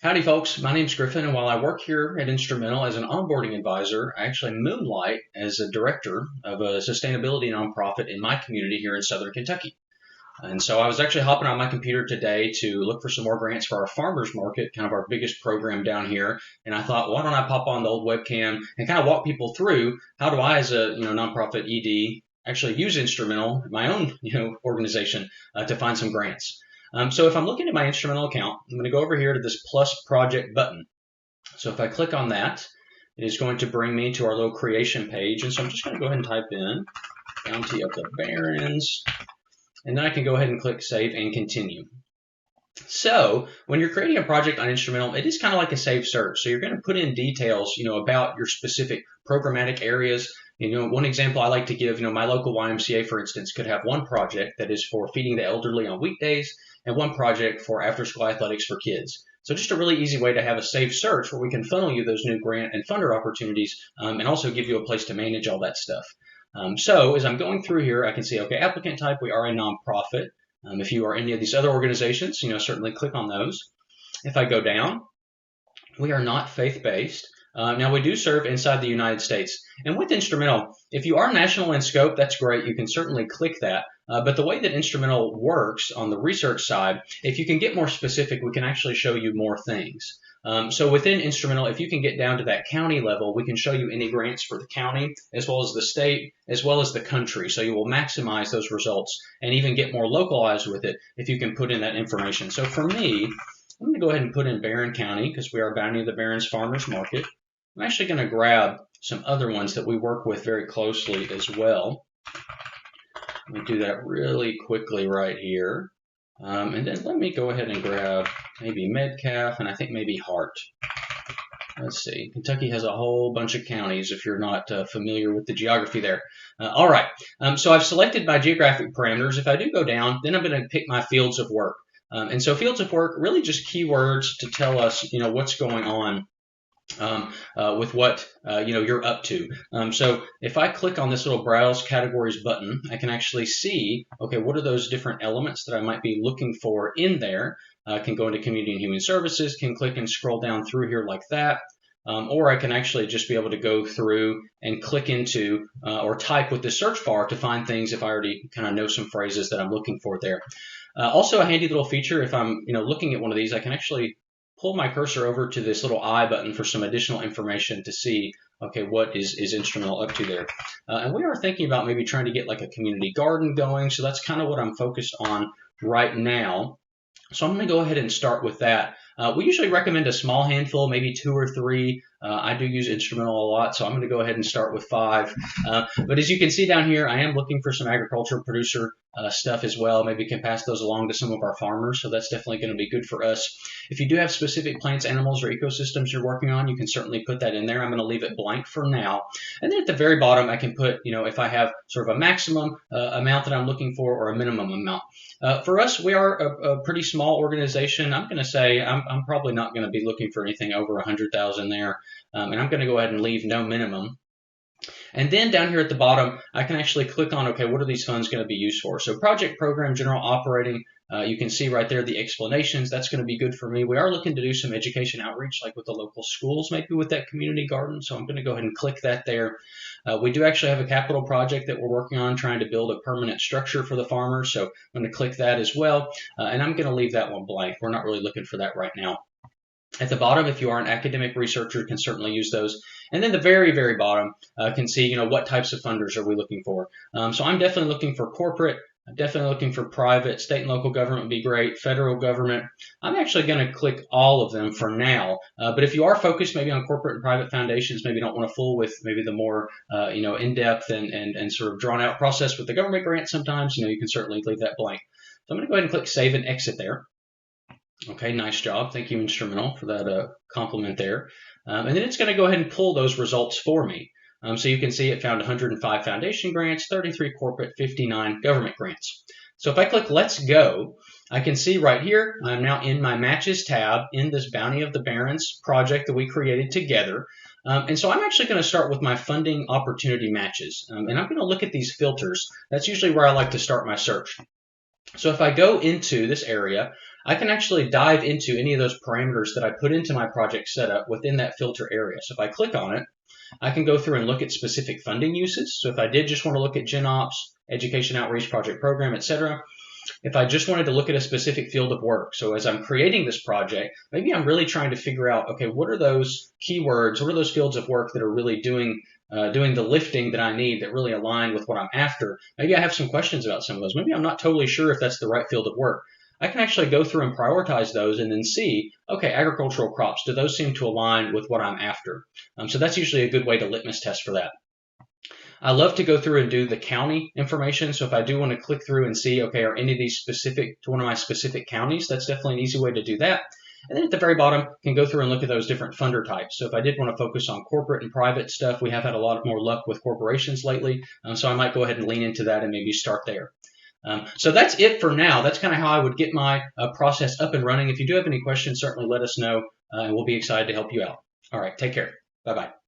Howdy, folks. My name's Griffin, and while I work here at Instrumentl as an onboarding advisor, I actually moonlight as a director of a sustainability nonprofit in my community here in Southern Kentucky. And so I was actually hopping on my computer today to look for some more grants for our farmers market, kind of our biggest program down here. And I thought, why don't I pop on the old webcam and kind of walk people through how do I, as a nonprofit ED, actually use Instrumentl, my own organization, to find some grants. So if I'm looking at my Instrumentl account, I'm going to go over here to this plus project button. So if I click on that, it is going to bring me to our little creation page. And so I'm just going to go ahead and type in Bounty of the Barrens, and then I can go ahead and click Save and Continue. So when you're creating a project on Instrumentl, it is kind of like a saved search. So you're going to put in details, about your specific programmatic areas. One example I like to give, my local YMCA, for instance, could have one project that is for feeding the elderly on weekdays and one project for after-school athletics for kids. So just a really easy way to have a safe search where we can funnel you those new grant and funder opportunities and also give you a place to manage all that stuff. So as I'm going through here, I can see, okay, applicant type, we are a nonprofit. If you are any of these other organizations, certainly click on those. If I go down, we are not faith-based. Now, we do serve inside the United States. And with Instrumentl, if you are national in scope, that's great. You can certainly click that. But the way that Instrumentl works on the research side, if you can get more specific, we can actually show you more things. So within Instrumentl, if you can get down to that county level, we can show you any grants for the county, as well as the state, as well as the country. So you will maximize those results and even get more localized with it if you can put in that information. So for me, I'm going to go ahead and put in Barren County because we are Bounty of the Barrens Farmers Market. I'm actually going to grab some other ones that we work with very closely as well. Let me do that really quickly right here. And then let me go ahead and grab maybe Metcalf and I think maybe Hart. Let's see. Kentucky has a whole bunch of counties if you're not familiar with the geography there. All right. So I've selected my geographic parameters. If I do go down, then I'm going to pick my fields of work. And so fields of work, really just keywords to tell us, what's going on with what you're up to. So if I click on this little Browse Categories button, I can actually see, okay, what are those different elements that I might be looking for in there. I can go into Community and Human Services, can click and scroll down through here like that. Or I can actually just be able to go through and click into or type with the search bar to find things if I already kind of know some phrases that I'm looking for there. Also a handy little feature, if I'm looking at one of these, I can actually pull my cursor over to this little I button for some additional information to see, okay, what is Instrumentl up to there. And we are thinking about maybe trying to get like a community garden going, so that's kind of what I'm focused on right now. So I'm going to go ahead and start with that. We usually recommend a small handful, maybe 2 or 3. I do use Instrumentl a lot, so I'm going to go ahead and start with 5. But as you can see down here, I am looking for some agricultural producer stuff as well. Maybe can pass those along to some of our farmers, so that's definitely going to be good for us. If you do have specific plants, animals, or ecosystems you're working on, you can certainly put that in there. I'm going to leave it blank for now. And then at the very bottom, I can put, if I have sort of a maximum amount that I'm looking for or a minimum amount. For us, we are a pretty small organization. I'm going to say I'm probably not going to be looking for anything over 100,000 there. And I'm going to go ahead and leave no minimum. And then down here at the bottom, I can actually click on, okay, what are these funds going to be used for? So project, program, general operating, you can see right there the explanations. That's going to be good for me. We are looking to do some education outreach, like with the local schools, maybe with that community garden. So I'm going to go ahead and click that there. We do actually have a capital project that we're working on, trying to build a permanent structure for the farmers. So I'm going to click that as well. And I'm going to leave that one blank. We're not really looking for that right now. At the bottom, if you are an academic researcher, you can certainly use those. And then the very, very bottom can see, what types of funders are we looking for. So I'm definitely looking for corporate. I'm definitely looking for private. State and local government would be great. Federal government. I'm actually going to click all of them for now. But if you are focused maybe on corporate and private foundations, maybe don't want to fool with maybe the more, in-depth and sort of drawn-out process with the government grant sometimes, you can certainly leave that blank. So I'm going to go ahead and click Save and Exit there. Okay, nice job. Thank you, Instrumentl, for that compliment there. And then it's going to go ahead and pull those results for me. So you can see it found 105 foundation grants, 33 corporate, 59 government grants. So if I click Let's Go, I can see right here, I'm now in my Matches tab in this Bounty of the Barrens project that we created together. And so I'm actually going to start with my funding opportunity matches. And I'm going to look at these filters. That's usually where I like to start my search. So if I go into this area, I can actually dive into any of those parameters that I put into my project setup within that filter area. So if I click on it, I can go through and look at specific funding uses. So if I did just want to look at Gen Ops, Education Outreach Project Program, etc., if I just wanted to look at a specific field of work, so as I'm creating this project, maybe I'm really trying to figure out, okay, what are those keywords, what are those fields of work that are really doing the lifting that I need, that really align with what I'm after. Maybe I have some questions about some of those. Maybe I'm not totally sure if that's the right field of work. I can actually go through and prioritize those and then see, okay, agricultural crops, do those seem to align with what I'm after? So that's usually a good way to litmus test for that. I love to go through and do the county information. So if I do want to click through and see, okay, are any of these specific to one of my specific counties, that's definitely an easy way to do that. And then at the very bottom, can go through and look at those different funder types. So if I did want to focus on corporate and private stuff, we have had a lot more luck with corporations lately. So I might go ahead and lean into that and maybe start there. So that's it for now. That's kind of how I would get my process up and running. If you do have any questions, certainly let us know, and we'll be excited to help you out. All right, take care. Bye-bye.